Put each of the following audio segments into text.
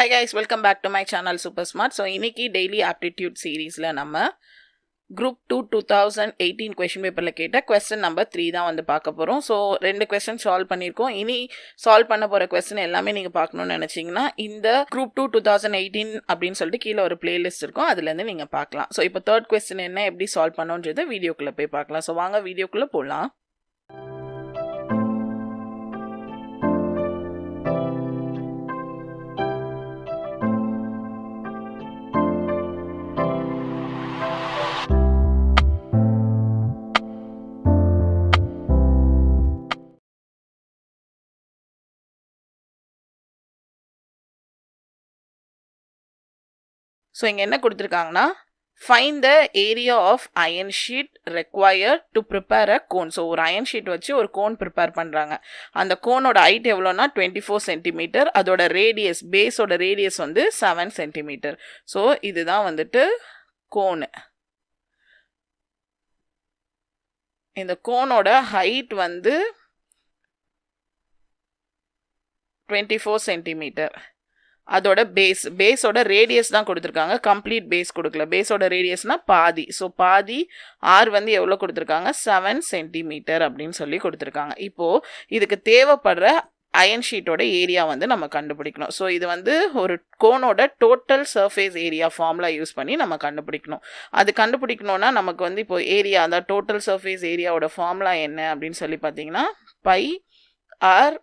Hi guys, welcome back to my channel Super Smart. So இன்னைக்கு daily aptitude seriesல நம்ம group 2 2018 question paperல கேட்ட question number 3 தான் வந்து பார்க்க போறோம். So ரெண்டு question solve பண்ணிருக்கோம். இனி solve பண்ண போற question எல்லாமே நீங்க பார்க்கணும்னு நினைச்சீங்கன்னா இந்த group 2 2018 அப்படினு சொல்லிட்டு கீழ ஒரு playlist இருக்கும். அதுல இருந்து நீங்க பார்க்கலாம். So இப்போ third question என்ன எப்படி solve பண்ணனும்ன்றதை வீடியோக்குள்ள போய் பார்க்கலாம். So வாங்க வீடியோக்குள்ள போலாம். So இங்க என்ன கொடுத்திருக்காங்கன்னா find the area of iron sheet required to prepare a cone. So ஒரு iron sheet வச்சு ஒரு cone prepare பண்றாங்க. அந்த கோனோட height எவ்வளவுனா 24 cm. அதோட radius base ஓட radius வந்து 7 cm. So இதுதான் வந்துட்டு கோன். இந்த கோனோட height வந்து 24 cm. அதோட பேஸோட ரேடியஸ் தான் கொடுத்துருக்காங்க, கம்ப்ளீட் பேஸ் கொடுக்கல. பேஸோட ரேடியஸ்னா பாதி. ஸோ பாதி ஆர் வந்து எவ்வளோ கொடுத்துருக்காங்க, 7 சென்டிமீட்டர் அப்படின்னு சொல்லி கொடுத்துருக்காங்க. இப்போ இதுக்கு தேவைப்படுற அயன் ஷீட்டோட ஏரியா வந்து நம்ம கண்டுபிடிக்கணும். ஸோ இது வந்து ஒரு கோனோட total surface area formula use பண்ணி நம்ம கண்டுபிடிக்கணும். அது கண்டுபிடிக்கணும்னா நமக்கு வந்து இப்போ ஏரியா, அந்த டோட்டல் சர்ஃபேஸ் ஏரியாவோட ஃபார்முலா என்ன அப்படின்னு சொல்லி பார்த்தீங்கன்னா by R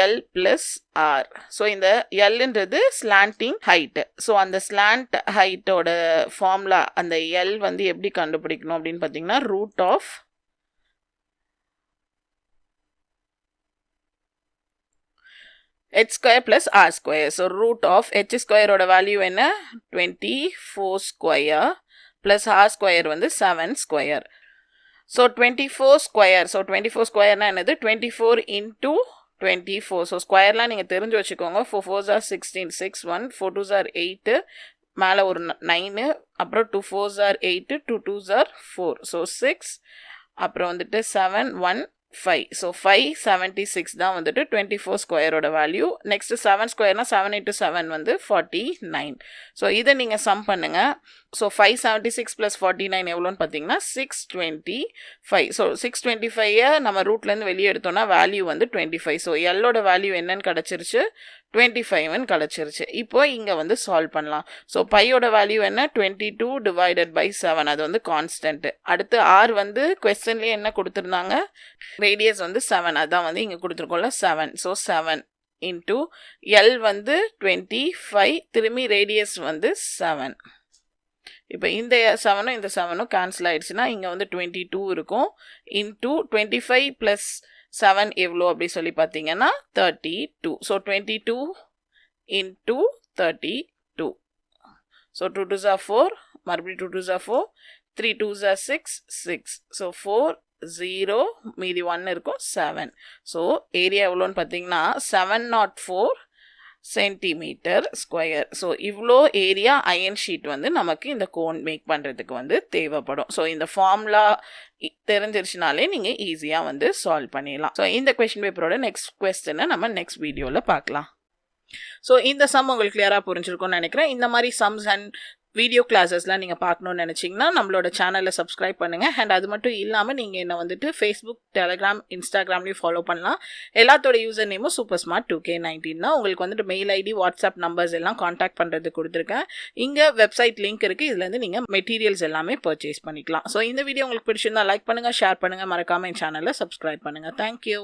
L plus R. So இந்த L ன்றது slanting height. So அந்த slant height ஓட formula அந்த L வந்து எப்படி கண்டுபிடிக்கணும் அப்படின்னு பார்த்தீங்கன்னா root of h square plus r square. So root of h square ஓட value என்ன 24 square plus r square வந்து 7 square. So 24 square. So 24 square னா என்னது, 24 into 24. So ஸ்கொயர்லாம் நீங்கள் தெரிஞ்சு வச்சுக்கோங்க. 4 4s are 16, 6 1, 4 2s are 8, மேலே ஒரு 9, அப்புறம் 2 4s are 8, 2 2s are 4. So 6, அப்புறம் வந்துட்டு 7 1 5. So 576 தான் வந்துட்டு 24 ஸ்கொயரோட வேல்யூ. நெக்ஸ்ட் 7 ஸ்கொயர்னா 7 into 7 வந்து 49. ஸோ இதை நீங்கள் சம் பண்ணுங்க. ஸோ 576 + 49 எவ்வளோன்னு பார்த்தீங்கன்னா 625. ஸோ 625 நம்ம ரூட்லேருந்து வெளியே எடுத்தோம்னா வேல்யூ வந்து 25. ஸோ எல்லோட வேல்யூ என்னன்னு கிடச்சிருச்சு, 25ன்னு கிடச்சிருச்சு. இப்போ இங்கே வந்து சால்வ் பண்ணலாம். ஸோ பையோட வேல்யூ என்ன, 22 / 7. அது வந்து கான்ஸ்டன்ட். அடுத்து ஆர் வந்து கொஸ்டின்லேயே என்ன கொடுத்துருந்தாங்க, ரேடியஸ் வந்து 7. அதான் வந்து இங்கே கொடுத்துருக்கோம்ல 7. ஸோ 7 இன்ட்டு எல் வந்து 25, திரும்பி ரேடியஸ் வந்து 7. இப்போ இந்த 7ம் இந்த 7ம் கேன்சல் ஆயிடுச்சுன்னா இங்கே வந்து 22 இருக்கும். இன்ட்டு 25 + 7 எவ்வளோ அப்படி சொல்லி பார்த்தீங்கன்னா 32. So 22 into 32. So 2 2s are 4, மறுபடியும் 2 2s are 4, 3 2s are 6 6. So 4 0, மீதி 1 இருக்கும் 7. ஸோ ஏரியா எவ்வளோன்னு பார்த்தீங்கன்னா 704 சென்டிமீட்டர் ஸ்கொயர். ஸோ இவ்வளோ ஏரியா அயன் ஷீட் வந்து நமக்கு இந்த கோன் மேக் பண்ணுறதுக்கு வந்து தேவைப்படும். ஸோ இந்த ஃபார்முலா தெரிஞ்சிருச்சுனாலே நீங்கள் ஈஸியாக வந்து சால்வ் பண்ணிடலாம். ஸோ இந்த கொஸ்டின் பேப்பரோட நெக்ஸ்ட் கொஸ்டினை நம்ம நெக்ஸ்ட் வீடியோவில் பார்க்கலாம். ஸோ இந்த சம் உங்களுக்கு கிளியராக புரிஞ்சிருக்கும்னு நினைக்கிறேன். இந்த மாதிரி சம்ஸ் அண்ட் வீடியோ கிளாஸஸ்லாம் நீங்கள் பார்க்கணுன்னு நினச்சிங்கன்னா நம்மளோட சேனலில் சப்ஸ்கிரைப் பண்ணுங்கள். அண்ட் அது மட்டும் இல்லாமல் நீங்கள் என்னை வந்துட்டு ஃபேஸ்புக், டெலிகிராம், இன்ஸ்டாகிராம்லேயும் ஃபாலோ பண்ணலாம். எல்லாத்தோட யூசர் நேமும் Super Smart 2K19 தான். உங்களுக்கு வந்துட்டு மெயில் ஐடி, வாட்ஸ்அப் நம்பர்ஸ் எல்லாம் காண்டாக்ட் பண்ணுறது கொடுத்துருக்கேன். இங்கே வெப்சைட் லிங்க் இருக்குது. இதுலேருந்து நீங்கள் மெட்டீரியல்ஸ் எல்லாமே பர்ச்சேஸ் பண்ணிக்கலாம். ஸோ இந்த வீடியோ உங்களுக்கு பிடிச்சிருந்தா லைக் பண்ணுங்கள், ஷேர் பண்ணுங்கள், மறக்காமல் என் சேனலில் சப்ஸ்கிரைப் பண்ணுங்கள். தேங்க்யூ.